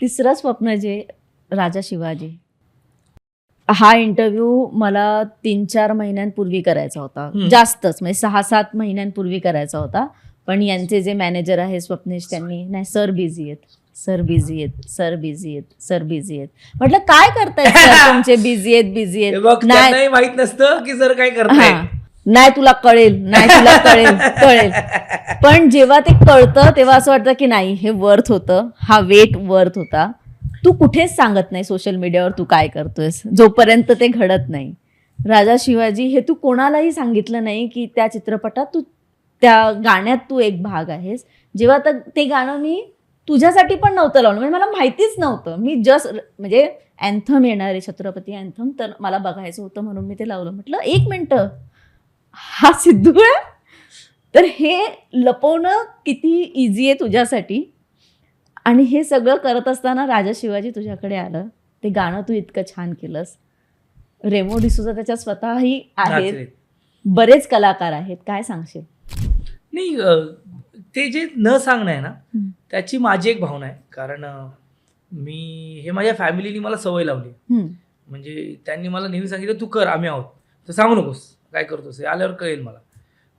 तिसरं स्वप्न जे राजा शिवाजी, हा इंटरव्ह्यू मला 3-4 महिन्यांपूर्वी करायचा होता. जास्तच म्हणजे 6-7 महिन्यांपूर्वी करायचा होता. पण यांचे जे मॅनेजर आहे स्वप्नेश, त्यांनी नाही सर बिझी आहेत, सर बिझी आहेत, सर बिझी आहेत, सर बिझी आहेत. म्हटलं काय करतायत सर तुमचे, बिझी आहेत बिझी हे आहेत. बघ, त्यांनाही माहित नसतं की सर काय करताय. हा, नाही तुला कळेल, नाही तुला कळेल कळेल. पण जेव्हा ते कळतं तेव्हा असं वाटतं की नाही हे वर्थ होतं, हा वेट वर्थ होता. तू कुठेच सांगत नाही सोशल मीडियावर तू काय करतोयस जोपर्यंत ते घडत नाही. राजा शिवाजी हे तू कोणालाही सांगितलं नाही की त्या चित्रपटात तू, त्या गाण्यात तू एक भाग आहेस. जेव्हा ते गाणं मी तुझ्यासाठी पण नव्हतं लावलं, म्हणजे मला माहितीच नव्हतं. मी जस्ट म्हणजे अँथम येणार आहे, छत्रपती अँथम, तर मला बघायचं होतं म्हणून मी ते लावलं. म्हटलं 1 मिनिटं, हा सिद्धू आहे. तर हे लपवणं किती इझी आहे तुझ्यासाठी. आणि हे सगळं करत असताना राजा शिवाजी तुझ्याकडे आलं. ते गाणं तू इतकं छान केलंस. रेमो डिसूजा त्याच्यात स्वतःही आहेत, नाचले. बरेच कलाकार आहेत. काय सांगशील? नाही, ते जे न सांगणं आहे ना, त्याची माझी एक भावना आहे. कारण मी हे माझ्या फॅमिलीने मला सवय लावली. म्हणजे त्यांनी मला नेहमी सांगितलं, तू कर, आम्ही आहोत, तर सांगू नकोस काय करतोस, हे आल्यावर कळेल मला.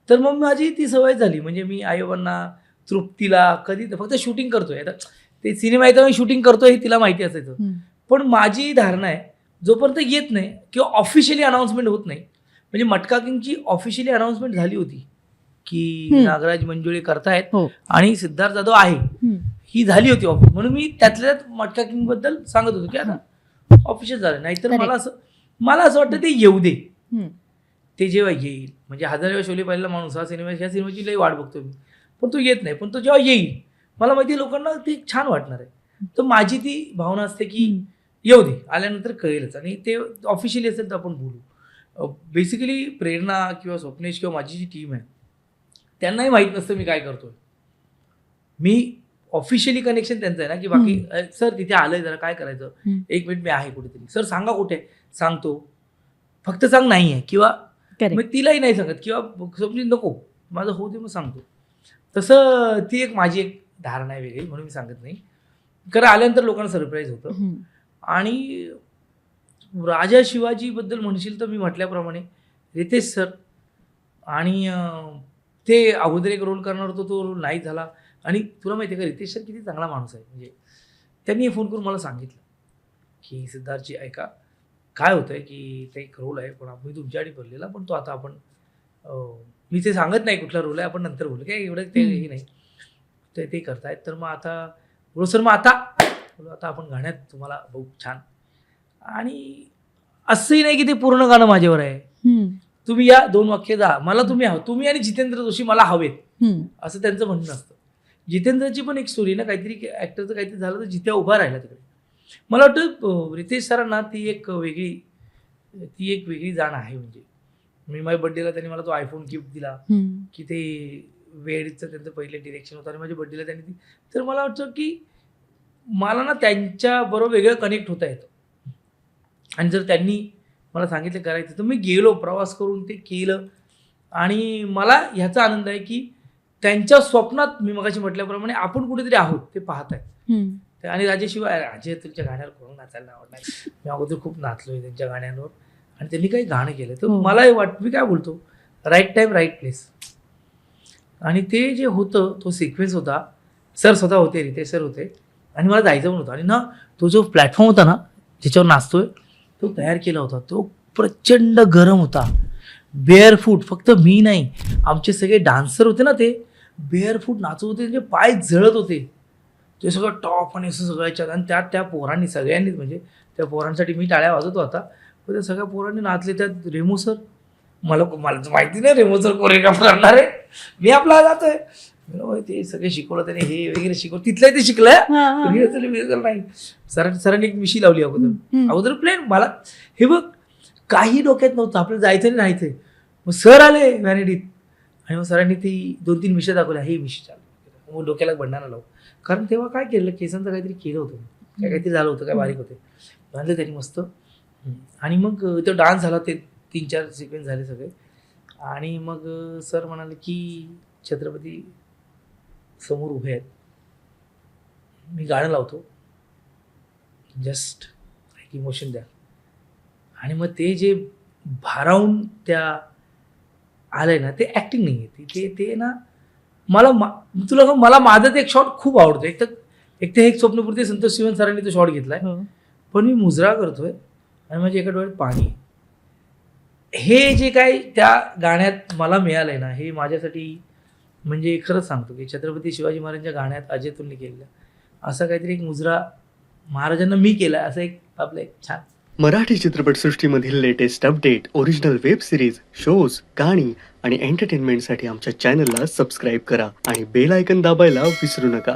तर मग माझी ती सवय झाली. म्हणजे मी आईबाबांना, तृप्तीला कधी फक्त शूटिंग करतोय, आता ते सिनेमा येतं मी शूटिंग करतोय हे तिला माहिती असायचं. पण माझी धारणा आहे, जोपर्यंत येत नाही किंवा ऑफिशियली अनाऊन्समेंट होत नाही, म्हणजे मटका किंगची ऑफिशियली अनाऊन्समेंट झाली होती की नागराज मंजुळे करतायत आणि सिद्धार्थ जाधव आहे, ही झाली होती ऑफिस, म्हणून मी त्यातल्या मटका किंग बद्दल सांगत होतो की आता ऑफिशियल झालं. नाहीतर मला असं वाटतं ते येऊ दे, ते जेव्हा येईल, म्हणजे 1000 वेळा शोले पाहिलेला माणूस ह्या सिनेमाची लई वाट बघतो मी, पण तो येत नाही. पण तो जेव्हा येईल, मला माहिती आहे लोकांना ते छान वाटणार आहे. तर माझी ती भावना असते की येऊ दे, आल्यानंतर कळेलच. आणि ते ऑफिशियली असेल तर आपण बोलू. बेसिकली प्रेरणा किंवा स्वप्नेश किंवा माझी जी टीम आहे त्यांनाही माहीत नसतं मी काय करतोय. मी ऑफिशियली कनेक्शन त्यांचं आहे ना, की बाकी सर तिथे आलंय, जरा काय करायचं, 1 मिनिट मी आहे कुठेतरी, सर सांगा कुठे, सांगतो, फक्त सांग नाही आहे, किंवा मग तिलाही नाही सांगत, किंवा समजून नको माझं होऊ दे मग सांगतो. तसं ती एक माझी एक धारणा आहे वेगळी, म्हणून मी सांगत नाही. कारण आल्यानंतर लोकांना सरप्राईज होतं. आणि राजा शिवाजीबद्दल म्हणशील तर मी म्हटल्याप्रमाणे रितेश सर, आणि ते अगोदर एक रोल करणार होतो, तो रोल नाही झाला. आणि तुला माहिती आहे का, रितेश सर किती चांगला माणूस आहे. म्हणजे त्यांनी फोन करून मला सांगितलं की सिद्धार्थजी ऐका, काय होतं आहे की ते एक रोल आहे, पण आम्ही तुमच्यासाठी बोललेला, पण तो आता आपण मी ते सांगत नाही कुठला रोल आहे, आपण नंतर बोलू, काय एवढं ते नाही, ते करतायत. तर मग आता बोलो सर, मग आता आपण गाण्यात तुम्हाला बघू छान. आणि असंही नाही की ते पूर्ण गाणं माझ्यावर आहे, तुम्ही या 2 वाक्य जा, मला तुम्ही हवं, तुम्ही आणि जितेंद्र जोशी मला हवेत, असं त्यांचं म्हणणं असतं. जितेंद्रची पण एक स्टोरी ना, काहीतरी ॲक्टरचं काहीतरी झालं तर जित्या उभा राहिला तिकडे. मला वाटतं रितेश सरांना ती एक वेगळी जाण आहे. म्हणजे मी माझ्या बड्डेला त्यांनी मला तो आयफोन गिफ्ट दिला, की ते वेळचं त्यांचं पहिले डिरेक्शन होतं, आणि माझ्या बड्डेला त्यांनी ती, तर मला वाटतं की मला ना त्यांच्याबरोबर वेगळं कनेक्ट होता येतं. आणि जर त्यांनी मला सांगितलं करायचं तर मी गेलो, प्रवास करून ते केलं. आणि मला ह्याचा आनंद आहे की त्यांच्या स्वप्नात मी मगाशी म्हटल्याप्रमाणे आपण कुठेतरी आहोत ते पाहत आहेत. आणि राजे तुमच्या गाण्यावर कोण नाचायला आवडणार, मी अगोदर खूप नाचलोय त्यांच्या गाण्यांवर, आणि त्यांनी काही गाणं केलं तर मला मी काय बोलतो, राईट टाईम राईट प्लेस. आणि ते जे होतं तो सिक्वेन्स होता, सर स्वतः होते, रितेश सर होते, आणि मला जायचं पण होतं. आणि ना तो जो प्लॅटफॉर्म होता ना ज्याच्यावर नाचतोय, तो तयार केला होता, तो प्रचंड गरम होता, बेअरफूट. फक्त मी नाही, आमचे सगळे डान्सर होते ना, ते बेअरफूट नाचत होते, त्यांचे पाय जळत होते, ते सगळं टॉप आणि असं सगळ्याच्यात. आणि त्या पोरांनी सगळ्यांनीच, म्हणजे त्या पोरांसाठी मी टाळ्या वाजवतो आता, पण त्या सगळ्या पोरांनी नाचले. त्यात रेमो सर, मला माहिती नाही रेमो सर कोरिओग्राफ करणार आहे, मी आपला जातोय, ते सगळे शिकवलं त्याने, हे वगैरे शिकवलं, तिथलं ते शिकलंय, रिहर्सल नाही. सरांनी एक मिशी लावली अगोदर प्लेन. मला हे बघ काही डोक्यात नव्हतं, आपल्याला जायचं नाही राहायचंय. मग सर आले व्हॅनिटीत, आणि मग सरांनी ती 2-3 मिशा दाखवल्या, हे मिशी चालू, मग डोक्याला बंडाना लावू. कारण तेव्हा काय केलं, केसांचं काहीतरी केलं होतं, काहीतरी झालं होतं, काय बारीक होते, बांधलं त्यांनी मस्त. आणि मग तो डान्स झाला, ते 3-4 सिक्वेन्स झाले सगळे. आणि मग सर म्हणाले की छत्रपती समोर उभे आहेत, मी गाणं लावतो, जस्ट एक इमोशन द्या. आणि मग ते जे भारावून त्या आलंय ना, ते ऍक्टिंग नाही आहे. ते ना तुला सांगू, मला माझं ते एक शॉट खूप आवडतो. एक तर एक स्वप्नपूर्ती संतोष शिवन सरांनी तो शॉट घेतलाय, पण मी मुजरा करतोय आणि माझ्या एका डोळ्यात पाणी आहे. हे जे काही त्या गाण्यात मला मिळालंय ना, हे माझ्यासाठी म्हणजे खरंच सांगतो की छत्रपती शिवाजी महाराजांच्या गाण्यात अजय अतुलने केलेलं असं काहीतरी एक मुजरा महाराजांना मी केला, असं एक आपलं एक छान. मराठी चित्रपटसृष्टीमधील latest update, original web series, shows, गाणी आणि एंटरटेनमेंटसाठी आमच्या चॅनलला सबस्क्राईब करा आणि बेल आयकॉन दाबायला विसरू नका.